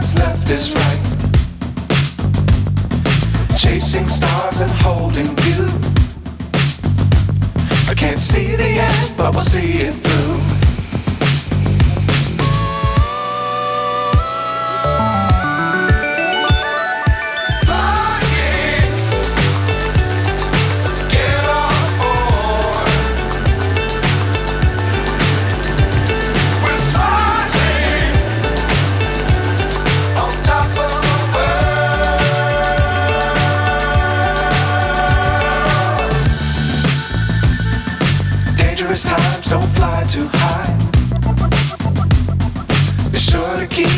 what's left is right. Chasing stars and holding you. I can't see the end, but we'll see it through. Times don't fly too high. Be sure to keep